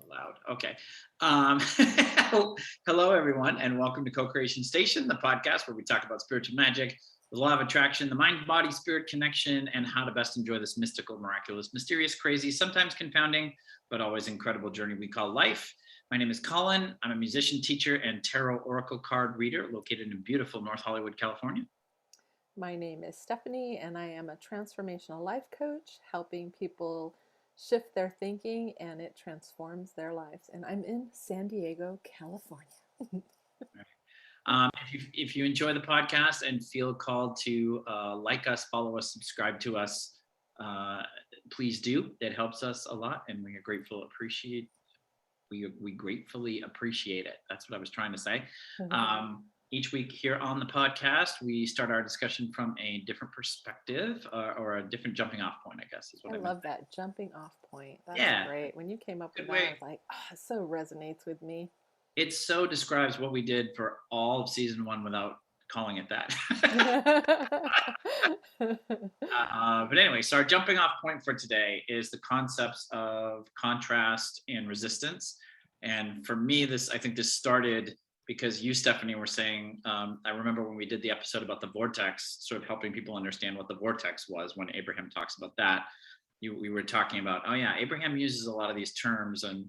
Loud. Okay. Hello, everyone, and welcome to Co-Creation Station, the podcast where we talk about spiritual magic, the law of attraction, the mind, body, spirit connection, and how to best enjoy this mystical, miraculous, mysterious, crazy, sometimes confounding, but always incredible journey we call life. My name is Collin. I'm a musician, teacher, and tarot oracle card reader located in beautiful North Hollywood, California. My name is Stephanie, and I am a transformational life coach, helping people shift their thinking and it transforms their lives. And I'm in San Diego, California. If you enjoy the podcast and feel called to like us, follow us, subscribe to us, please do. It helps us a lot, and we are grateful. We gratefully appreciate it. That's what I was trying to say. Each week here on the podcast, we start our discussion from a different perspective or a different jumping off point, I guess is what I I meant. love that jumping off point. That's Yeah, great. When you came up good with that, I way. was like, oh, it so resonates with me. It so describes what we did for all of season one without calling it that. But anyway, so our jumping off point for today is the concepts of contrast and resistance. And for me, I think this started because you, Stephanie, were saying, I remember when we did the episode about the vortex, sort of helping people understand what the vortex was when Abraham talks about that. We were talking about, oh yeah, Abraham uses a lot of these terms. And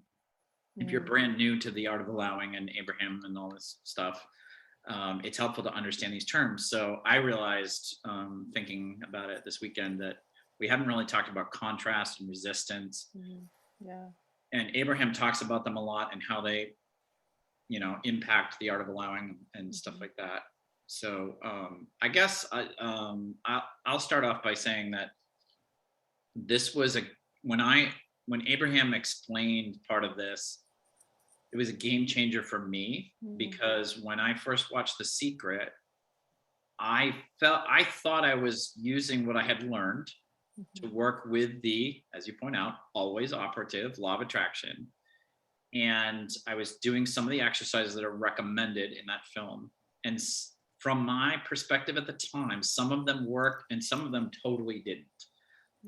if you're brand new to the art of allowing and Abraham and all this stuff, it's helpful to understand these terms. So I realized, thinking about it this weekend, that we haven't really talked about contrast and resistance. Yeah. And Abraham talks about them a lot and how they, impact the art of allowing and stuff like that. So I guess I'll start off by saying that this was when Abraham explained part of this, it was a game changer for me, because when I first watched The Secret, I thought I was using what I had learned to work with the, as you point out, always operative law of attraction. And I was doing some of the exercises that are recommended in that film. And from my perspective at the time, some of them worked and some of them totally didn't.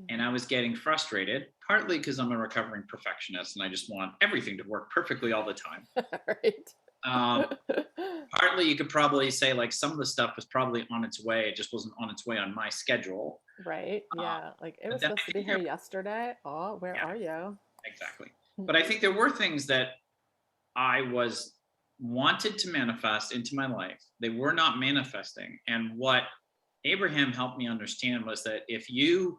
And I was getting frustrated, partly because I'm a recovering perfectionist and I just want everything to work perfectly all the time. Right. Partly you could probably say like some of the stuff was probably on its way. It just wasn't on its way on my schedule. Right. Yeah. Like it was supposed to be here yesterday. Oh, where are you? Exactly. But I think there were things that I wanted to manifest into my life. They were not manifesting. And what Abraham helped me understand was that if you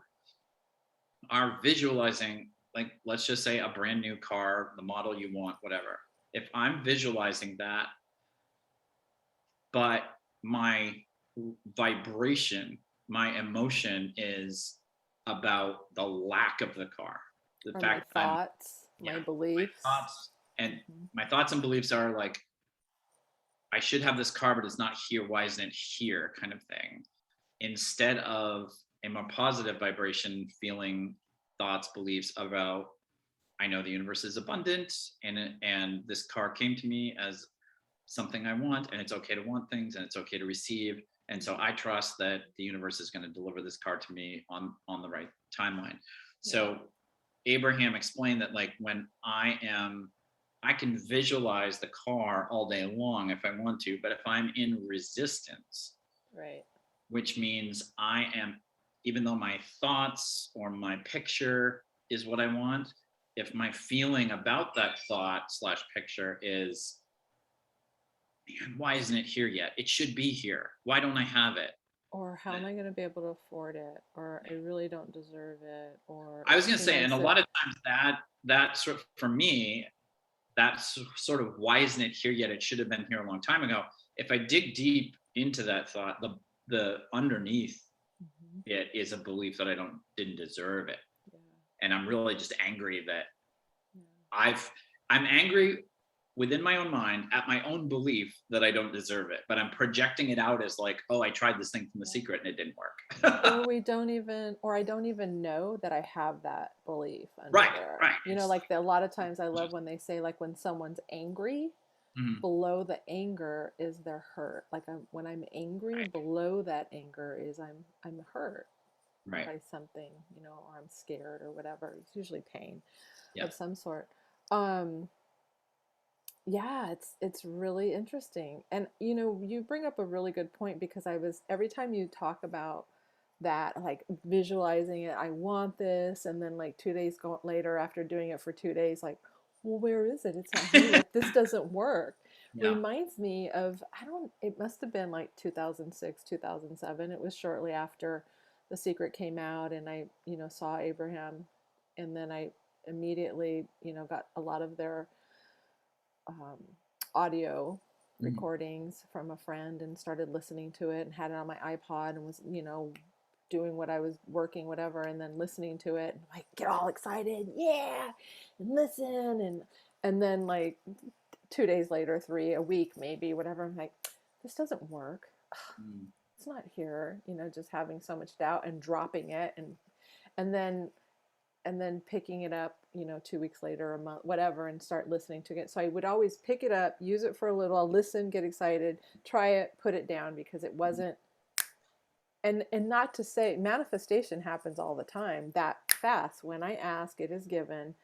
are visualizing, like, let's just say a brand new car, the model you want, whatever. If I'm visualizing that, but my vibration, my emotion is about the lack of the car, the Or my fact that thoughts, my beliefs. My thoughts and beliefs are like, I should have this car, but it's not here. Why isn't it here? Kind of thing. Instead of a more positive vibration, feeling, thoughts, beliefs about, I know the universe is abundant, and this car came to me as something I want, and it's okay to want things, and it's okay to receive. And so I trust that the universe is going to deliver this car to me on the right timeline. So Abraham explained that, like, when I can visualize the car all day long if I want to, but if I'm in resistance, right, which means I am, even though my thoughts or my picture is what I want, if my feeling about that thought / picture is, man, why isn't it here yet? It should be here. Why don't I have it? or how am I going to be able to afford it, or I really don't deserve it, or I was going to say, and a lot of times that sort of, for me, that's sort of, why isn't it here yet? It should have been here a long time ago. If I dig deep into that thought, the underneath it is a belief that I didn't deserve it. And I'm really just angry that I'm angry within my own mind at my own belief that I don't deserve it, but I'm projecting it out as like, oh, I tried this thing from The Secret and it didn't work. or I don't even know that I have that belief under Right. You know, like a lot of times I love when they say, like, when someone's angry, below the anger is their hurt. Like, when I'm angry, below that anger is I'm hurt by something, or I'm scared or whatever. It's usually pain of some sort. Um, yeah, it's really interesting. And you bring up a really good point because I was every time you talk about that, like visualizing it, I want this, and then like 2 days later after doing it for 2 days, like, well, where is it? It's not here. Like this doesn't work. Yeah. Reminds me of I don't. It must have been like 2006, 2007. It was shortly after The Secret came out, and I saw Abraham, and then I immediately got a lot of their um, audio Mhm. recordings from a friend and started listening to it and had it on my iPod and was, doing what I was working, whatever, and then listening to it and like get all excited, yeah, and listen and then like 2 days later, a week maybe, whatever, I'm like, this doesn't work. Mm. It's not here, just having so much doubt and dropping it and then picking it up, 2 weeks later, a month, whatever, and start listening to it. So I would always pick it up, use it for a little, I'll listen, get excited, try it, put it down because it wasn't. And not to say manifestation happens all the time that fast. When I ask, it is given.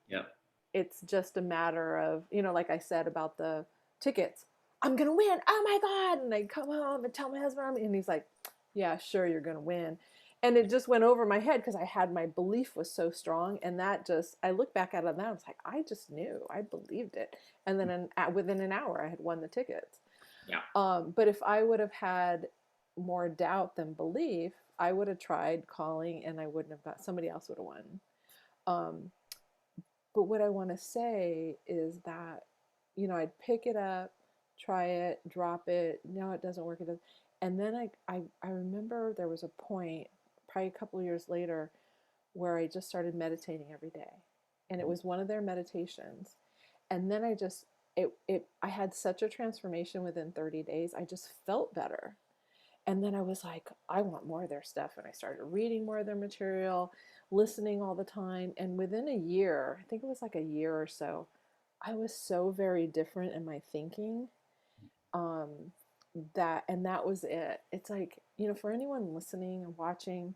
Yep. It's just a matter of, like I said about the tickets. I'm gonna win. Oh my God. And I come home and tell my husband, and he's like, yeah, sure, you're gonna win. And it just went over my head because I had my belief was so strong. And that just, I look back at it now, it's like, I just knew, I believed it. And then within an hour, I had won the tickets. Yeah. But if I would have had more doubt than belief, I would have tried calling and I wouldn't have got, somebody else would have won. Um, but what I want to say is that, I'd pick it up, try it, drop it. No, it doesn't work. It doesn't. And then I remember there was a point, probably a couple of years later, where I just started meditating every day. And it was one of their meditations. And then I had such a transformation within 30 days. I just felt better. And then I was like, I want more of their stuff. And I started reading more of their material, listening all the time. And within a year, I think it was like a year or so, I was so very different in my thinking. Um, that was it. It's like, for anyone listening and watching,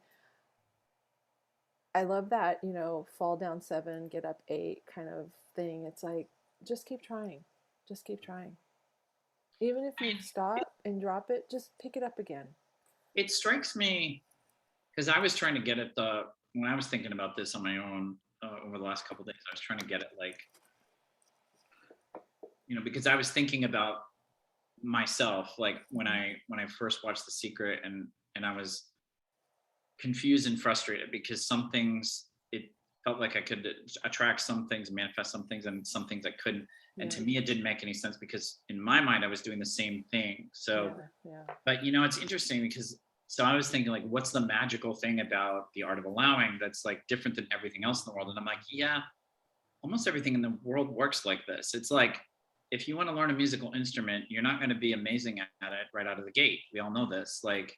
I love that, fall down 7, get up 8 kind of thing. It's like, just keep trying. Just keep trying. Even if you It, stop and drop it, just pick it up again. it strikes me because I was trying to get at the when I was thinking about this on my own over the last couple of days. I was trying to get it like because I was thinking about myself like when I first watched The Secret and I was confused and frustrated because some things it felt like I could attract some things, manifest some things, and some things I couldn't. And Yeah. to me, it didn't make any sense because in my mind, I was doing the same thing. So, Yeah. Yeah. but it's interesting because so I was thinking like, what's the magical thing about the art of allowing that's like different than everything else in the world? And I'm like, yeah, almost everything in the world works like this. It's like if you want to learn a musical instrument, you're not going to be amazing at it right out of the gate. We all know this. Like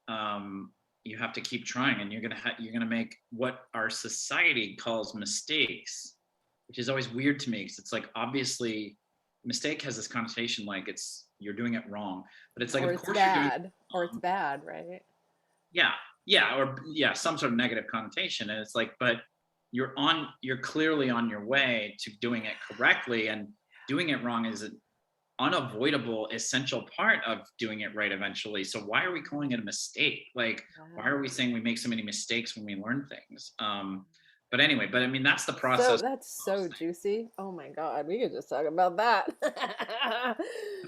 um, you have to keep trying, and you're gonna make what our society calls mistakes, which is always weird to me because it's like obviously mistake has this connotation like it's you're doing it wrong, but it's like Or of it's course you're doing it bad. Or it's wrong. bad, right? Yeah, yeah, or yeah, some sort of negative connotation, and it's like, but you're clearly on your way to doing it correctly, and doing it wrong is unavoidable essential part of doing it right eventually. So why are we calling it a mistake? Like why Yeah. are we saying we make so many mistakes when we learn things? But anyway, but I mean that's the So process that's of so most things. juicy. Oh my God. We could just talk about that. But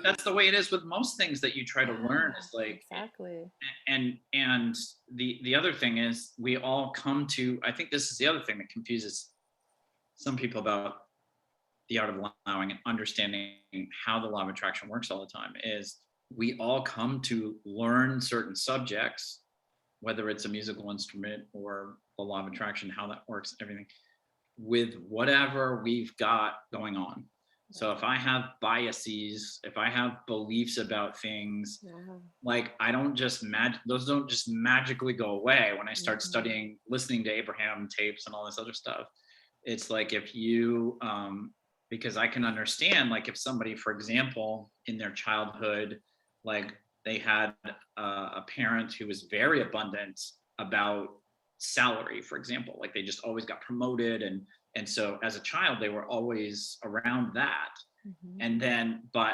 that's the way it is with most things that you try to learn. Yeah, Is like exactly. and the other thing is we all come to I think this is the other thing that confuses some people about the art of allowing and understanding how the law of attraction works all the time is we all come to learn certain subjects, whether it's a musical instrument or the law of attraction, how that works, everything, with whatever we've got going on. So if Right. I have biases, if I have beliefs about things, Yeah. like I don't just those don't just magically go away when I start Mm-mm. studying, listening to Abraham tapes and all this other stuff. It's like if you because I can understand like if somebody for example in their childhood like they had a parent who was very abundant about salary for example like they just always got promoted and And so as a child, they were always around that. Mm-hmm. And then, but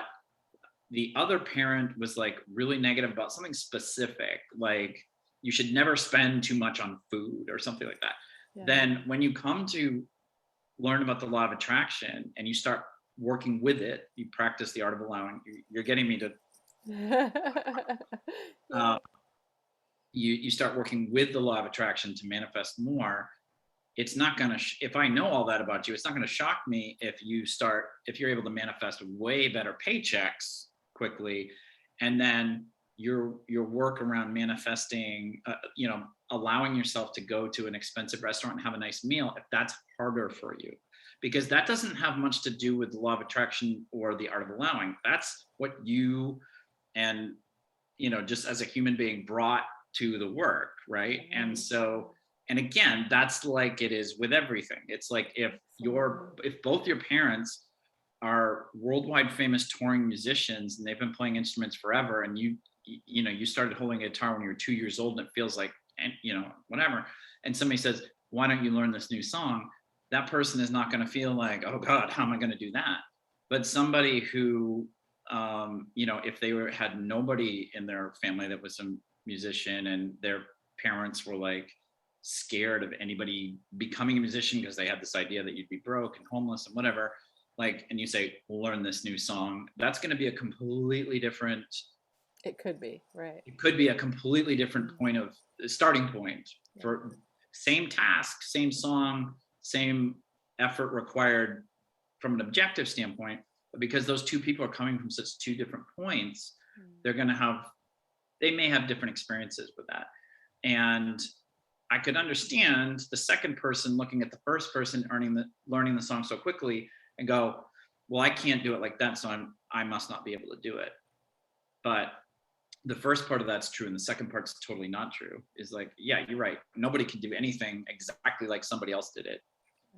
the other parent was like really negative about something specific, like you should never spend too much on food or something like that. Yeah. Then when you come to learn about the law of attraction and you start working with it, you practice the art of allowing. You're getting me to Yeah. you start working with the law of attraction to manifest more. It's not going to if I know all that about you, it's not going to shock me if you're able to manifest way better paychecks quickly, and then your work around manifesting, allowing yourself to go to an expensive restaurant and have a nice meal, if that's harder for you, because that doesn't have much to do with the law of attraction or the art of allowing. That's what you and just as a human being brought to the work, right? And so, and again, that's like it is with everything. It's like if both your parents are worldwide famous touring musicians and they've been playing instruments forever, and you started holding a guitar when you were 2 years old and it feels like, and whatever, and somebody says, why don't you learn this new song? That person is not going to feel like, oh God, how am I going to do that? But somebody who if they had nobody in their family that was a musician, and their parents were like scared of anybody becoming a musician because they had this idea that you'd be broke and homeless and whatever, like, and you say, learn this new song, that's going to be a completely different, it could be, right? It could be a completely different point of starting point for same task, same song, same effort required from an objective standpoint. But because those two people are coming from such two different points, they may have different experiences with that. And I could understand the second person looking at the first person learning the song so quickly and go, well, I can't do it like that, so I must not be able to do it. But the first part of that's true, and the second part's totally not true. Is like, yeah, you're right. Nobody can do anything exactly like somebody else did it.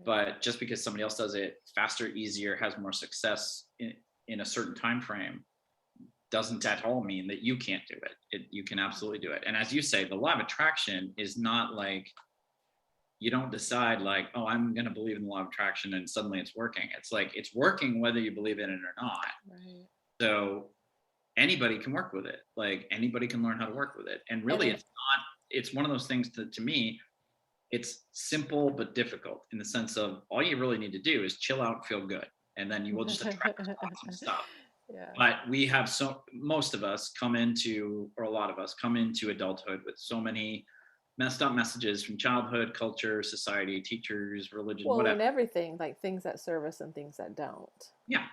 But just because somebody else does it faster, easier, has more success in a certain time frame, doesn't at all mean that you can't do it. You can absolutely do it. And as you say, the law of attraction is not like, you don't decide like, oh, I'm going to believe in the law of attraction and suddenly it's working. It's like, it's working whether you believe in it or not. Right. So anybody can work with it. Like anybody can learn how to work with it. And really, it's one of those things to me, it's simple but difficult in the sense of all you really need to do is chill out, feel good, and then you will just attract awesome stuff. Yeah. But most of us come into, or a lot of us come into adulthood with so many messed up messages from childhood, culture, society, teachers, religion, whatever. And everything, like things that serve us and things that don't. Yeah.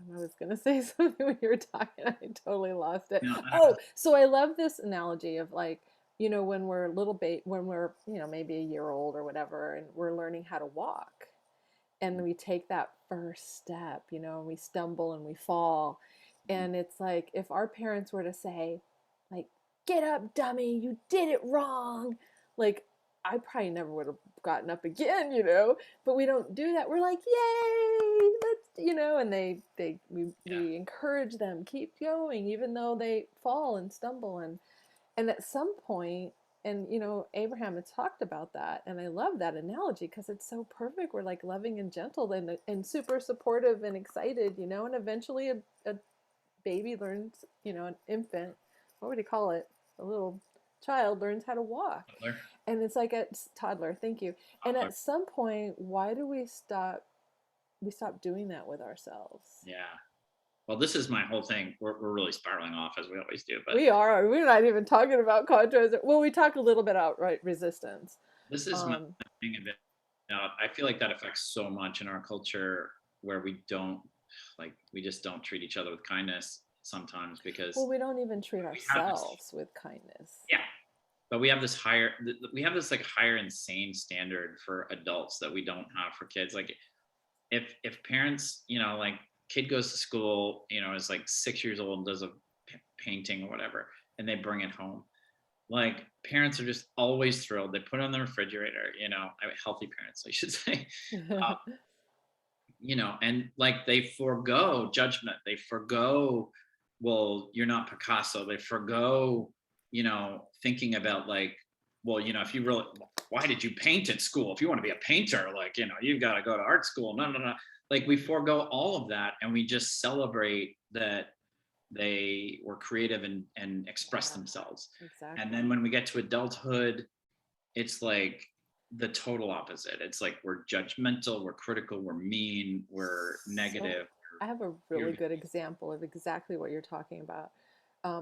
I was gonna say something when you were talking, I totally lost it. No, so I love this analogy of like, when we're when we're maybe a year old or whatever, and we're learning how to walk, and we take that first step, and we stumble and we fall, and it's like if our parents were to say, like, get up, dummy, you did it wrong, like, I probably never would have gotten up again, but we don't do that. We're like, yay, let's, and we encourage them, keep going, even though they fall and stumble. And at some point, and, Abraham had talked about that. And I love that analogy because it's so perfect. We're like loving and gentle and super supportive and excited, and eventually a baby learns, an infant, what would you call it? A little child learns how to walk. Toddler. And it's like a toddler. Thank you. Toddler. And at some point, why do we stop doing that with ourselves? Yeah. Well, this is my whole thing. We're really spiraling off as we always do. But we are. We're not even talking about contrast. Well, we talk a little bit about resistance. This is my thing of it. I feel like that affects so much in our culture where we just don't treat each other with kindness sometimes because. Well, we don't even treat ourselves with kindness. Yeah. But we have this like higher insane standard for adults that we don't have for kids. Like if parents, like kid goes to school, is like 6 years old and does a painting or whatever, and they bring it home. Like parents are just always thrilled. They put it on the refrigerator, healthy parents, I should say, and like they forego judgment. They forego, well, you're not Picasso. They forego, thinking about like well, if you really, why did you paint at school? If you want to be a painter, like, you've got to go to art school. No, no, no. Like, we forego all of that and we just celebrate that they were creative and express Yeah, themselves. And exactly. then when we get to adulthood, it's like the total opposite. It's like we're judgmental, we're critical, we're mean, we're So negative. I have a We're, really good example of exactly what you're talking about.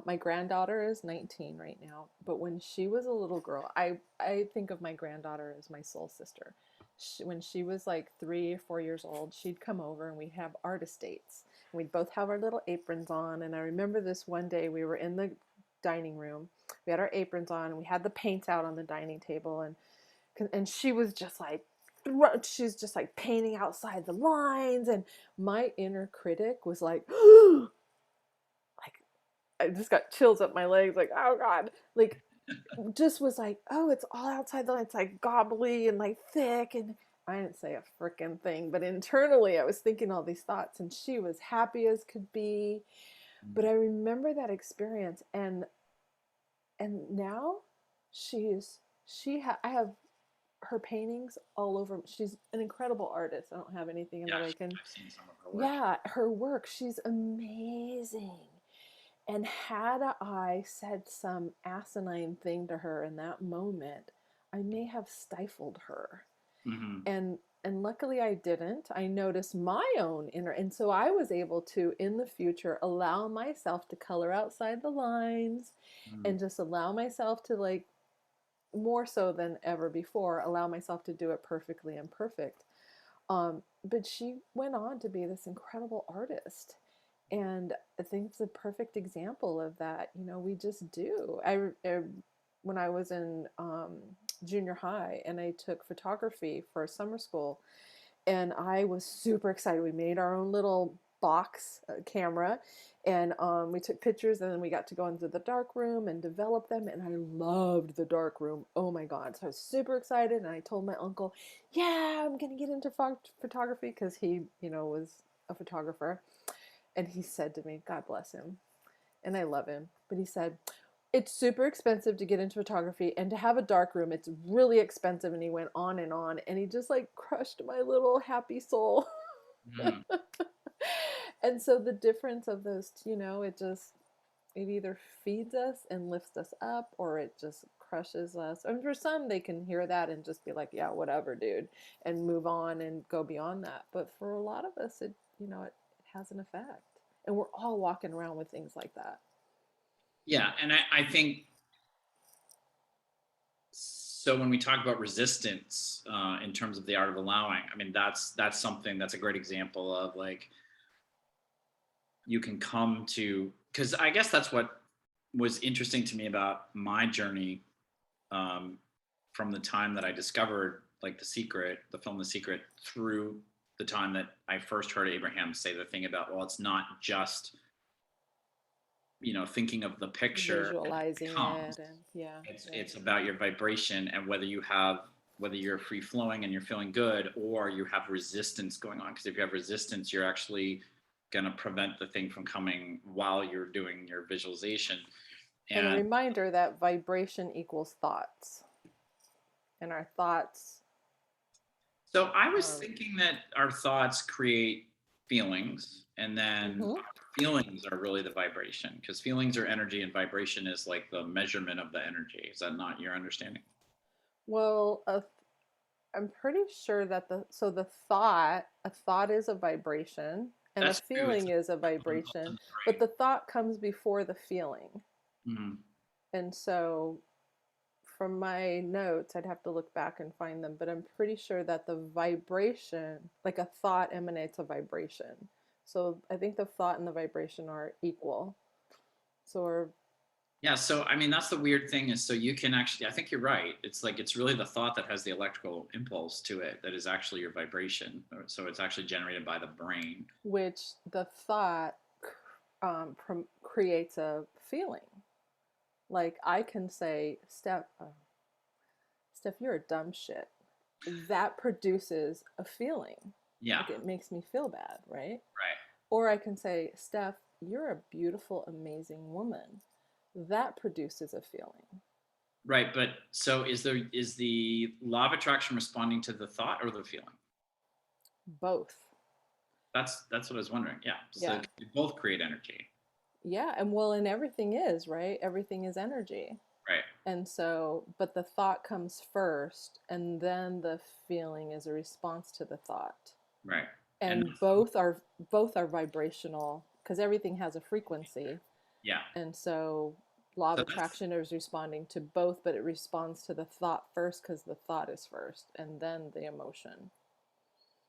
My granddaughter is 19 right now, but when she was a little girl, I think of my granddaughter as my soul sister. When she was like 3 or 4 years old, she'd come over and we'd have artist dates. We'd both have our little aprons on. And I remember this one day we were in the dining room. We had our aprons on and we had the paints out on the dining table. And she was just like, she's just like painting outside the lines. And my inner critic was like, like, I just got chills up my legs, like, oh God. Like, just was like, oh, it's all outside the line. It's like gobbly and like thick. And I didn't say a freaking thing, but internally I was thinking all these thoughts and she was happy as could be. But I remember that experience and now I have her paintings all over. She's an incredible artist. I don't have anything yeah, that I can. I've seen some of her work. Yeah, her work. She's amazing. And had I said some asinine thing to her in that moment, I may have stifled her. Mm-hmm. And luckily I didn't. I noticed my own inner, and so I was able to in the future allow myself to color outside the lines Mm-hmm. and just allow myself to, like, more so than ever before, allow myself to do it perfectly imperfect. But she went on to be this incredible artist. And I think it's a perfect example of that. We just do. When I was in junior high and I took photography for summer school, and I was super excited. We made our own little box camera, and we took pictures, and then we got to go into the dark room and develop them. And I loved the dark room. Oh my God! So I was super excited, and I told my uncle, "Yeah, I'm gonna get into photography," because he, was a photographer. And he said to me, God bless him, and I love him, but he said, it's super expensive to get into photography and to have a dark room. It's really expensive. And he went on, and he just like crushed my little happy soul. Mm-hmm. And so the difference of those, it either feeds us and lifts us up, or it just crushes us. And for some, they can hear that and just be like, yeah, whatever, dude, and move on and go beyond that. But for a lot of us, it has an effect. And we're all walking around with things like that. Yeah, and I think so. When we talk about resistance in terms of the art of allowing, I mean that's something that's a great example of, like, you can come to, because I guess that's what was interesting to me about my journey, um, from the time that I discovered, like, the film The Secret, through the time that I first heard Abraham say the thing about, well, it's not just, thinking of the picture and it Visualizing comes. it, and yeah, right. It's about your vibration, and whether you're free flowing and you're feeling good, or you have resistance going on. Because if you have resistance, you're actually going to prevent the thing from coming while you're doing your visualization. And a And reminder that vibration equals thoughts, and our thoughts so I was are. thinking that our thoughts create feelings, and then Mhm. our feelings are really the vibration, because feelings are energy and vibration is like the measurement of the energy. Is that not your understanding? Well, I'm pretty sure that a thought is a vibration, and a That's true. It's feeling is a impulse in vibration, the but brain. the thought comes before the feeling. Mhm. And so from my notes, I'd have to look back and find them, but I'm pretty sure that the vibration, like a thought emanates a vibration. So I think the thought and the vibration are equal. So we're, Yeah, so I mean that's the weird thing is, so you can actually, I think you're right. It's like it's really the thought that has the electrical impulse to it that is actually your vibration. So it's actually generated by the brain. which the thought creates a feeling. Like I can say, Steph, you're a dumb shit. That produces a feeling. Yeah, Like it makes me feel bad, right? right. Or I can say, Steph, you're a beautiful, amazing woman. That produces a feeling. Right, but so is the law of attraction responding to the thought or the feeling? Both. That's what I was wondering. Yeah. So Yeah. they both create energy. Yeah. And everything is, right? Everything is energy. Right. And so, but the thought comes first, and then the feeling is a response to the thought. Right. And And both are vibrational because everything has a frequency. yeah. And so law of So that's attraction is responding to both, but it responds to the thought first because the thought is first and then the emotion.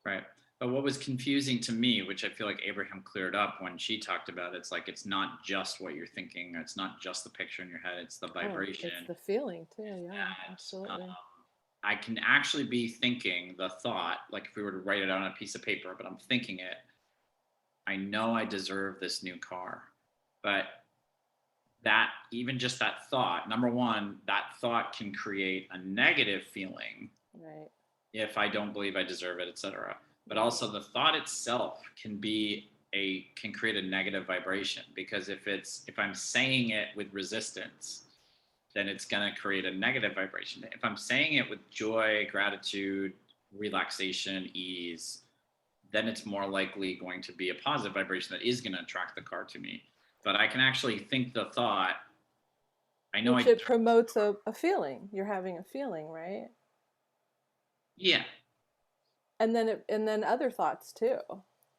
right. But what was confusing to me, which I feel like Abraham cleared up when she talked about it, it's like it's not just what you're thinking, it's not just the picture in your head, it's the Oh, it's vibration. the feeling too. Yeah, That absolutely. I can actually be thinking the thought, like if we were to write it on a piece of paper, but I'm thinking it. I know I deserve this new car, but that even just that thought, number one, that thought can create a negative feeling Right. if I don't believe I deserve it, etc. But Right. also the thought itself can create a negative vibration, because if I'm saying it with resistance, then it's going to create a negative vibration. If I'm saying it with joy, gratitude, relaxation, ease, then it's more likely going to be a positive vibration that is going to attract the car to me. But I can actually think the thought, I know I Which it deserve this promotes car. a feeling. You're having a feeling, right? Yeah. And then other thoughts too.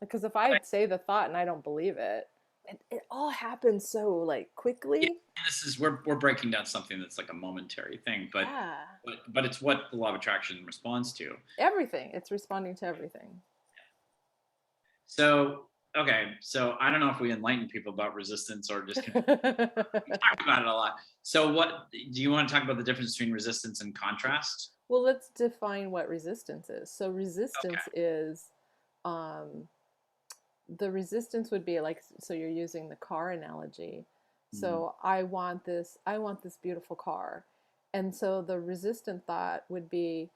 Because if I say the thought and I don't believe it, it all happens so like Yeah, quickly. this is we're breaking down something that's like a momentary thing, but Yeah. but it's what the law of attraction responds to. Everything. It's responding to everything. So okay, so I don't know if we enlighten people about resistance or just we talk about it a lot. So what do you want to talk about the difference between resistance and contrast? Well, let's define what resistance is. So Okay. resistance is um the resistance would be like, so you're using the car analogy. Mhm. So I want this beautiful car. And so the resistant thought would be,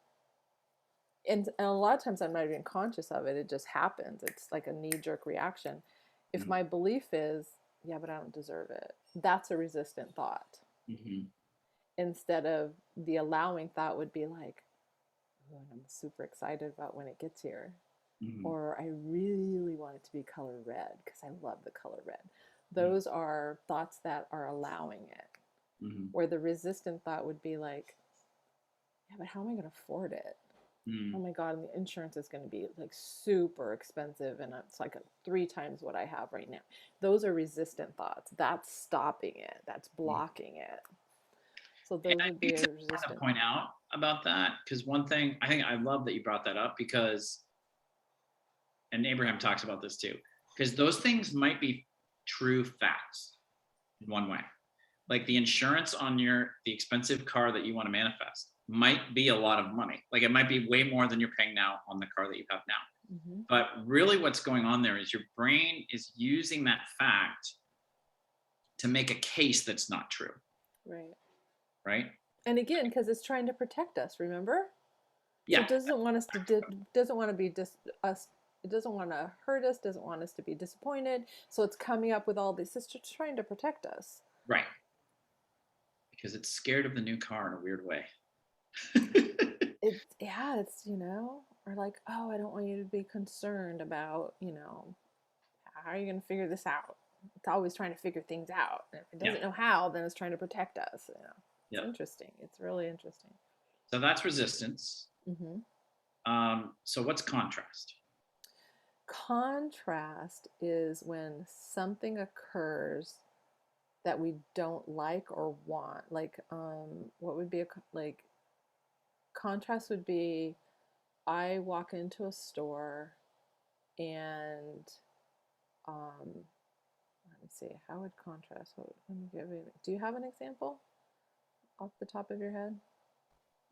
and a lot of times I'm not even conscious of it. It just happens. It's like a knee-jerk reaction. If Mhm. my belief is, yeah, but I don't deserve it, that's a resistant thought. Mhm. Instead of the allowing thought would be like, oh, I'm super excited about when it gets here. Mhm. Or I really want it to be color red because I love the color red. Mhm. Those are thoughts that are allowing it. Mhm. Where the resistant thought would be like, yeah, but how am I going to afford it? Oh Mhm. my God, and the insurance is going to be like super expensive and it's like 3 times what I have right now. Those are resistant thoughts. That's stopping it, that's Mhm. blocking it. So And those I would think be it's a important to resistant. point out about that, because one thing I think I love that you brought that up, because and Abraham talks about this too, because those things might be true facts in one way. Like the insurance on the expensive car that you want to manifest might be a lot of money. Like it might be way more than you're paying now on the car that you have now. Mm-hmm. But really what's going on there is your brain is using that fact to make a case that's not true, Right. right? And again, because it's trying to protect us, remember? So Yeah, it doesn't want us to doesn't want to be us. It doesn't want to hurt us. Doesn't want us to be disappointed. So it's coming up with all this. It's just trying to protect us. right. Because it's scared of the new car in a weird way. It's yeah. Or like, oh, I don't want you to be concerned about how are you going to figure this out. It's always trying to figure things out. And if it Yeah, doesn't know how, then it's trying to protect us. It's yeah. interesting. It's really interesting. So that's resistance. Hmm. So what's contrast? Contrast is when something occurs that we don't like or want. Like, what would be like contrast would be I walk into a store and let me see, how would contrast? Let me give you. Do you have an example off the top of your head?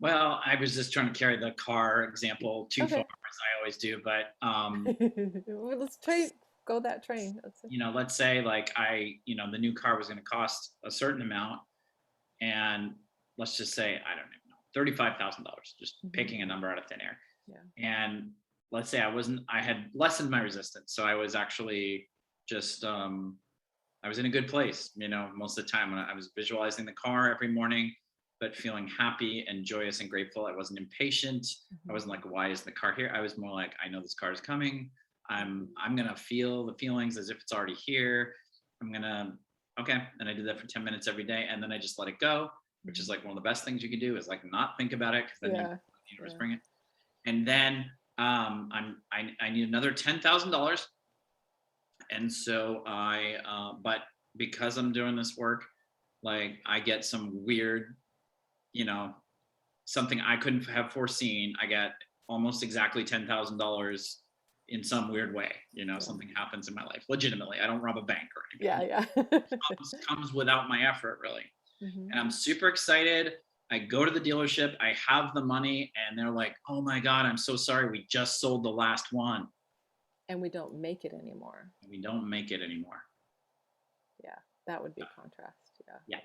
Well, I was just trying to carry the car example too far, Okay. as I always do. But Well, let's try go that train. Let's see. let's say like the new car was going to cost a certain amount, and let's just say I don't even know, $35,000, just Hmm. picking a number out of thin air. Yeah. And let's say I had lessened my resistance, so I was actually just I was in a good place, most of the time when I was visualizing the car every morning. but feeling happy and joyous and grateful. I wasn't impatient. I wasn't like, why isn't the car here? I was more like, I know this car is coming. I'm gonna feel the feelings as if it's already here. I'm gonna, okay. And I did that for 10 minutes every day, and then I just let it go, which is like one of the best things you can do, is like not think about it, because then you universe bring it. And then I need another $10,000, and so but because I'm doing this work, like I get some weird, something I couldn't have foreseen. I get almost exactly $10,000 in some weird way. Something happens in my life legitimately. I don't rob a bank or anything. Comes without my effort, really. And I'm super excited. I go to the dealership, I have the money, and they're like, oh my God, I'm so sorry, we just sold the last one. And we don't make it anymore. Yeah, that would be contrast. Yeah.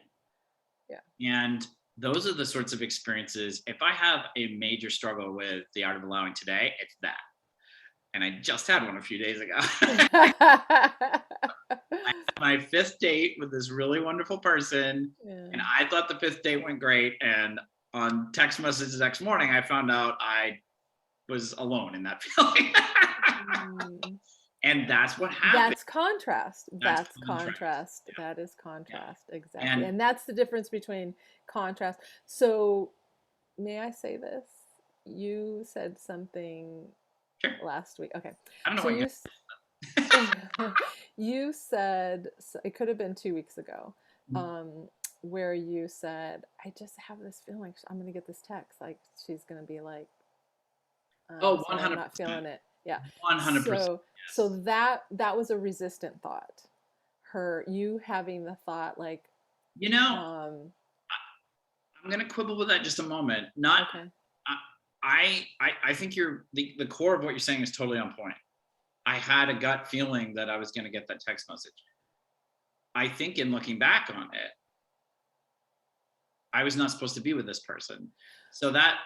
And those are the sorts of experiences. If I have a major struggle with the art of allowing today, it's that. And I just had one a few days ago. I had my 5th date with this really wonderful person, and I thought the 5th date went great. And on text messages the next morning, I found out I was alone in that feeling. And that's what happened. That's contrast. That's contrast. Yeah. That is contrast. Yeah. Exactly. And that's the difference between contrast. So may I say this? You said something last week. Okay. I don't know what you said, it could have been 2 weeks ago, where you said, I just have this feeling I'm going to get this text. Like she's going to be like, 100%. I'm not feeling it. Yeah. 100%. So that was a resistant thought. You having the thought like, I'm going to quibble with that just a moment. I think the core of what you're saying is totally on point. I had a gut feeling that I was going to get that text message. I think in looking back on it, I was not supposed to be with this person. So that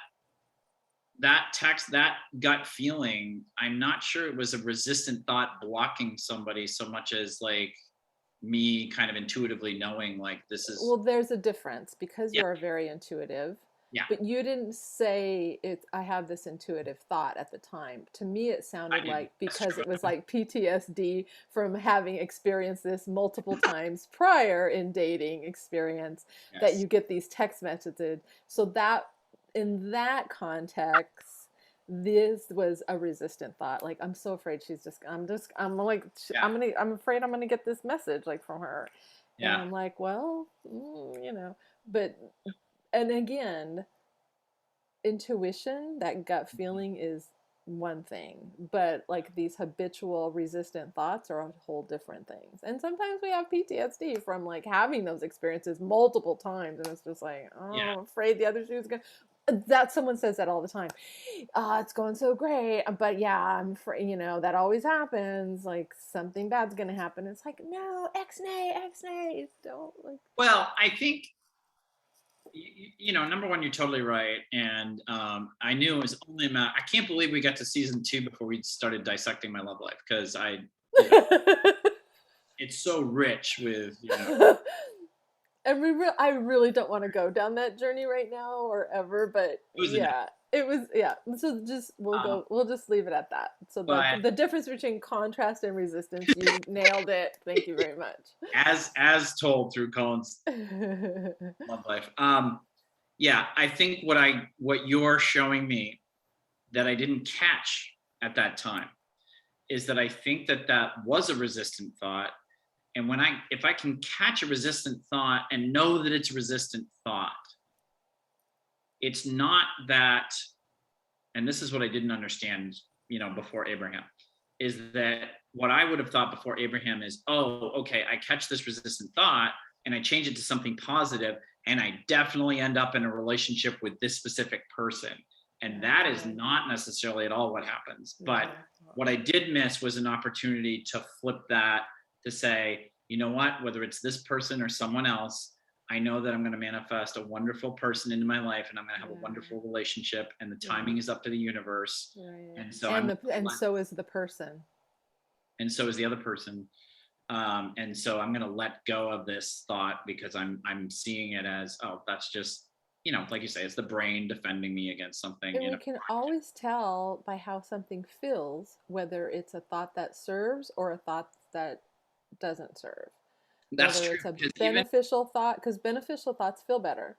text, that gut feeling, I'm not sure it was a resistant thought blocking somebody so much as like me kind of intuitively knowing like this is. Well, there's a difference because you're very intuitive. Yeah. But you didn't say it. I have this intuitive thought at the time. To me, it sounded like because it was like PTSD from having experienced this multiple times prior in dating experience, that you get these text messages. So that in that context, this was a resistant thought. Like, I'm so afraid I'm afraid I'm gonna get this message like from her. And I'm like, well, but. And again, intuition, that gut feeling is one thing, but like these habitual resistant thoughts are a whole different things. And sometimes we have PTSD from like having those experiences multiple times, and it's just like, I'm afraid the other shoe's gonna. That someone says that all the time. It's going so great, but I'm afraid, that always happens. Like something bad's gonna happen. It's like, no, X-nay, don't like. Well, I think. Number one, you're totally right. And I knew it was only I can't believe we got to season 2 before we started dissecting my love life, because it's so rich with, And I really don't want to go down that journey right now or ever, but it was. So we'll just leave it at that. So the difference between contrast and resistance, you nailed it. Thank you very much. As told through Collin's love life. I think what you're showing me that I didn't catch at that time is that I think that was a resistant thought. And if I can catch a resistant thought and know that it's a resistant thought, it's not that, and this is what I didn't understand, before Abraham, is that what I would have thought before Abraham is, oh, okay, I catch this resistant thought and I change it to something positive, and I definitely end up in a relationship with this specific person. And that is not necessarily at all what happens. But what I did miss was an opportunity to flip that, to say, you know what, whether it's this person or someone else, I know that I'm going to manifest a wonderful person into my life, and I'm going to have a wonderful relationship, and the timing is up to the universe. And so so is the person. And so is the other person. And so I'm going to let go of this thought, because I'm seeing it as, oh, that's just like you say, it's the brain defending me against something, And we can always tell by how something feels whether it's a thought that serves or a thought that doesn't serve. That's Whether true, it's a because even beneficial thought, because beneficial thoughts feel better.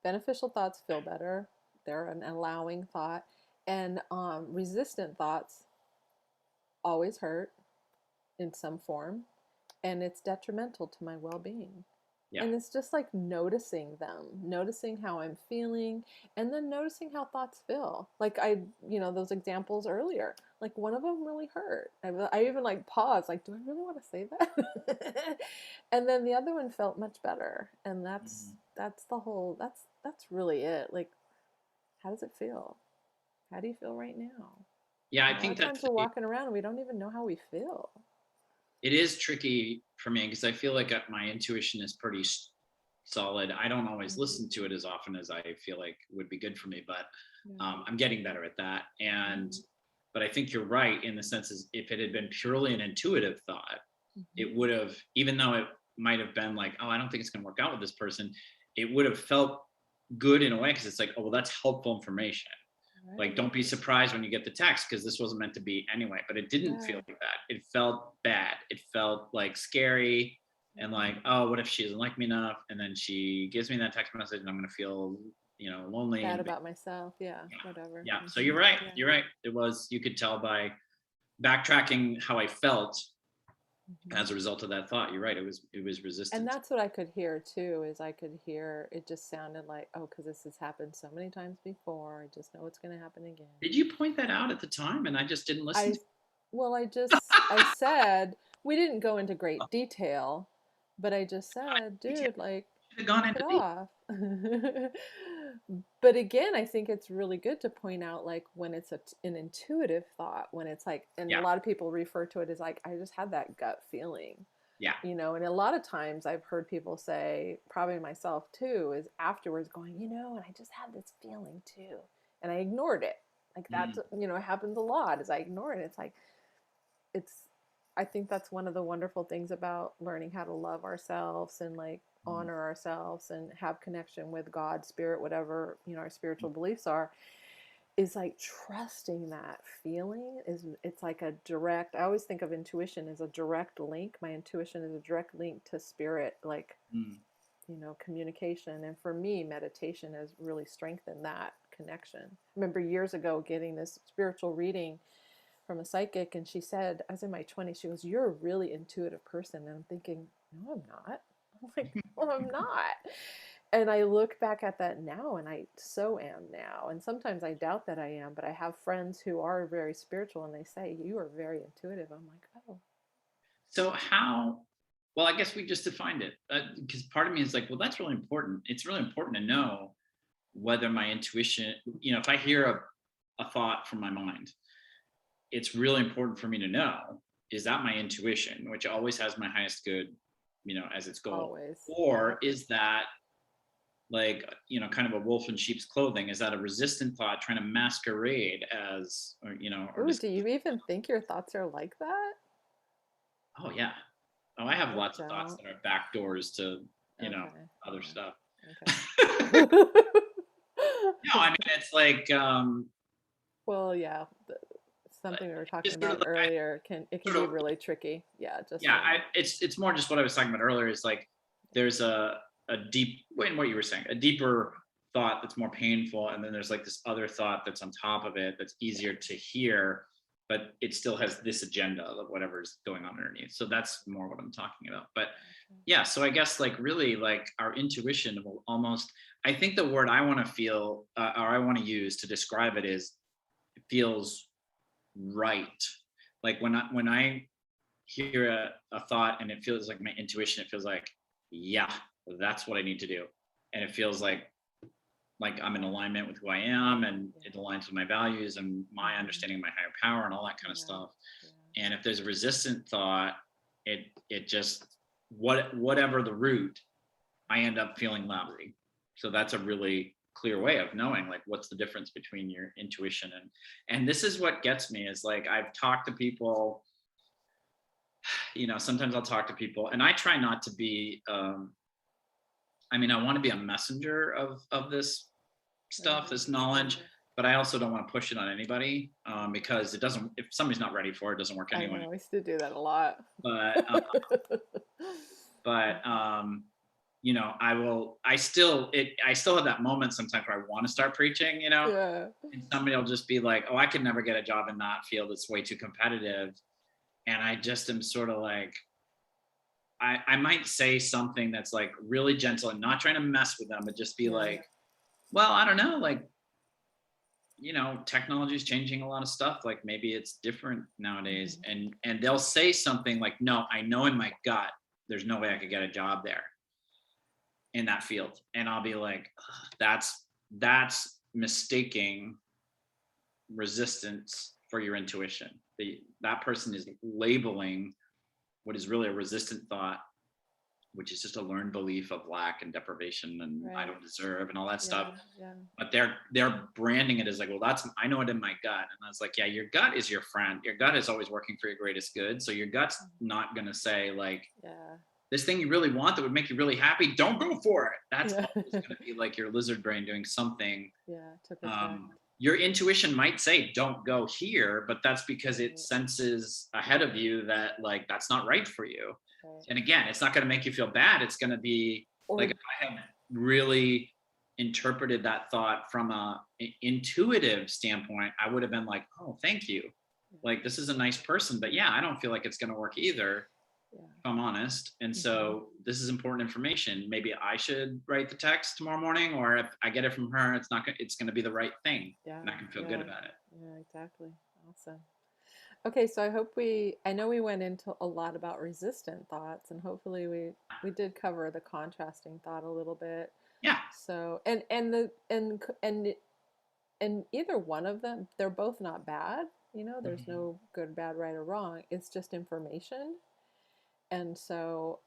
Beneficial thoughts feel better. They're an allowing thought. And resistant thoughts always hurt in some form, and it's detrimental to my well being. yeah. And it's just like noticing them, noticing how I'm feeling, and then noticing how thoughts feel. Like those examples earlier, like one of them really hurt. I even like paused, like, do I really want to say that? And then the other one felt much better. And Mhm. that's the whole, that's really it. Like, how does it feel? How do you feel right now? Yeah, I A lot think of times that's we're walking around and we don't even know how we feel. it is tricky for me because I feel like my intuition is pretty solid. I don't always Mhm. listen to it as often as I feel like would be good for me, but Yeah. I'm getting better at that. And Mhm. but I think you're right in the sense is if it had been purely an intuitive thought, Mhm. it would have, even though it might have been like, oh, I don't think it's going to work out with this person, it would have felt good in a way because it's like, oh, well, that's helpful information. Like, Right. don't be surprised when you get the text because this wasn't meant to be anyway. But it didn't feel Yeah. like that. It felt bad. It felt like scary and like, Mhm. oh, what if she doesn't like me enough? And then she gives me that text message and I'm going to feel, lonely. Bad And about myself. Yeah. Whatever. yeah. So Mhm. you're right. Yeah. You're right. It was, you could tell by backtracking how I felt Mhm. as a result of that thought. You're right. It was And resistant. that's what I could hear too. Is I could hear it just sounded like, oh, because this has happened so many times before. I just know it's going to happen again. Did you point that out at the time and I just didn't listen I to well, I said we didn't go into great detail, but I just said, it? dude, like, Should have gone knock it into detail. off. But again, I think it's really good to point out like when it's an intuitive thought, when it's like, and a Yeah. lot of people refer to it as like, I just had that gut feeling, Yeah. and a lot of times I've heard people say, probably myself too, is afterwards going, and I just had this feeling too, and I ignored it. Like Mm, that's, it happens a lot, is I ignore it. It's like, it's I think that's one of the wonderful things about learning how to love ourselves and like mm, honor ourselves and have connection with God, spirit, whatever, our spiritual beliefs are, is like trusting that feeling is it's like a direct, I always think of intuition as a direct link. My intuition is a direct link to spirit, like, mm. communication. And for me, meditation has really strengthened that connection. I remember years ago getting this spiritual reading from a psychic, and she said, I was in my 20s, she goes, "You're a really intuitive person." And I'm thinking, no, I'm not. I'm like, well, I'm not. And I look back at that now, and I so am now. And sometimes I doubt that I am, but I have friends who are very spiritual, and they say, you are very intuitive. I'm like, oh, So how? Well, I guess we just defined it because part of me is like, well, that's really important. It's really important to know whether my intuition, if I hear a thought from my mind, it's really important for me to know, is that my intuition, which always has my highest good, as its goal, always. or Yep. is that like, kind of a wolf in sheep's clothing? Is that a resistant thought trying to masquerade as, or Ooh, just, do you even think your thoughts are like that? oh yeah. Oh, I have I lots of thoughts don't. that are back doors to, Okay. other stuff. Yeah. No, Okay. I mean it's like Well, yeah, something we were talking just sort of about like I earlier can sort be of really tricky. Yeah, just yeah, to it's more just what I was talking about earlier is like there's a deep in what you were saying, a deeper thought that's more painful, and then there's like this other thought that's on top of it that's easier to hear, but it still has this agenda of whatever's going on underneath. So that's more what I'm talking about. But yeah, so I guess like really like our intuition will almost, I think the word I want to feel or I want to use to describe it is it feels right. Like when I hear a thought and it feels like my intuition, it feels like, yeah, that's what I need to do. And it feels like I'm in alignment with who I am and yeah. it aligns with my values and my Mhm. understanding of my higher power and all that kind of Yeah. stuff. Yeah. And if there's a resistant thought, it just whatever the root, I end up feeling lousy. So that's a really clear way of knowing like what's the difference between your intuition and this is what gets me is like I've talked to people, sometimes I'll talk to people and I try not to be I mean, I want to be a messenger of this stuff, this knowledge, but I also don't want to push it on anybody, because it doesn't, if somebody's not ready for it, it doesn't work I anyway. know, I used to do that a lot. But you know, I still have that moment sometimes where I want to start preaching, you know, Yeah. and somebody will just be like, oh, I could never get a job in that field, it's way too competitive. And I just am sort of like, I might say something that's like really gentle and not trying to mess with them, but just be like, well, I don't know, like, you know, technology is changing a lot of stuff. Like maybe it's different nowadays. And they'll say something like, no, I know in my gut, there's no way I could get a job there in that field. And I'll be like, that's mistaking resistance for your intuition. That person is labeling what is really a resistant thought, which is just a learned belief of lack and deprivation and I don't deserve and all that stuff. But they're branding it as like, well, I know it in my gut. And I was like, yeah, your gut is your friend. Your gut is always working for your greatest good. So your gut's not going to say like, this thing you really want that would make you really happy, don't go for it. That's always going to be like your lizard brain doing something. Your intuition might say, don't go here, but that's because it senses ahead of you that like, that's not right for you. And again, it's not going to make you feel bad. It's going to be like, if I have really interpreted that thought from a intuitive standpoint, I would have been like, oh, thank you. Like, this is a nice person, but yeah, I don't feel like it's going to work either. If I'm honest. And so this is important information. Maybe I should write the text tomorrow morning, or if I get it from her, it's going to be the right thing. And I can feel good about it. Yeah, exactly. Awesome. Okay, so I know we went into a lot about resistant thoughts, and hopefully we did cover the contrasting thought a little bit. Yeah. So and either one of them, they're both not bad. You know, there's no good, bad, right, or wrong. It's just information. And so,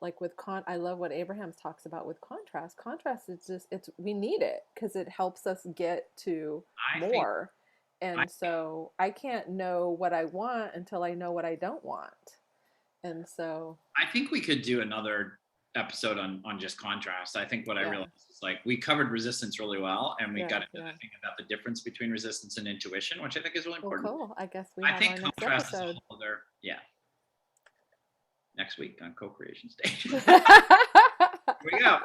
like with I love what Abraham talks about with contrast. Contrast is we need it because it helps us get to more. And so I can't know what I want until I know what I don't want. And so I think we could do another episode on just contrast. I think what I realized is like we covered resistance really well, and we got into the thing about the difference between resistance and intuition, which I think is really important. Well, cool. I guess we have our next episode. Next week on Co-Creation Station. Here we go.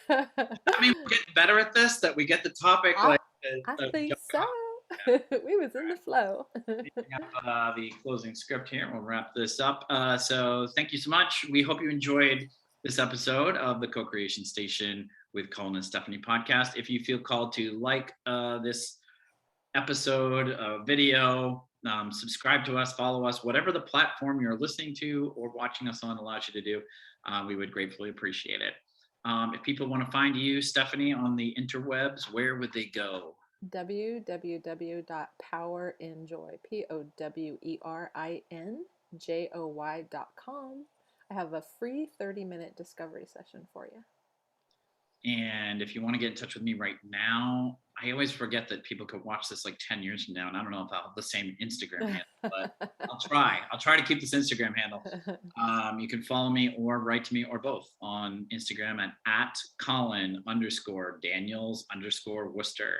I mean, we're getting better at this, that we get the topic. I think so. We was in the flow. Picking up the closing script here. We'll wrap this up. So thank you so much. We hope you enjoyed this episode of the Co-Creation Station with Collin and Stephanie podcast. If you feel called to like this episode, video, subscribe to us, follow us, whatever the platform you're listening to or watching us on allows you to do, we would gratefully appreciate it. If people want to find you, Stephanie, on the interwebs, where would they go? www.powerinjoy, powerinjoy.com. I have a free 30-minute discovery session for you. And if you want to get in touch with me right now, I always forget that people could watch this like 10 years from now, and I don't know if I'll have the same Instagram handle, but I'll try to keep this Instagram handle. You can follow me or write to me or both on Instagram at Collin_Daniels_Worster,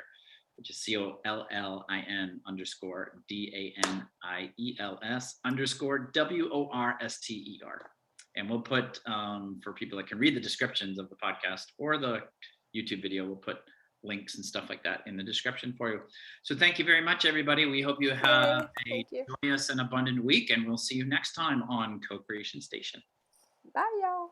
which is COLLIN_DANIELS_WORSTER. And we'll put, for people that can read the descriptions of the podcast or the YouTube video, we'll put links and stuff like that in the description for you. So thank you very much, everybody. We hope you have a joyous and abundant week, and we'll see you next time on Co-Creation Station. Bye, y'all.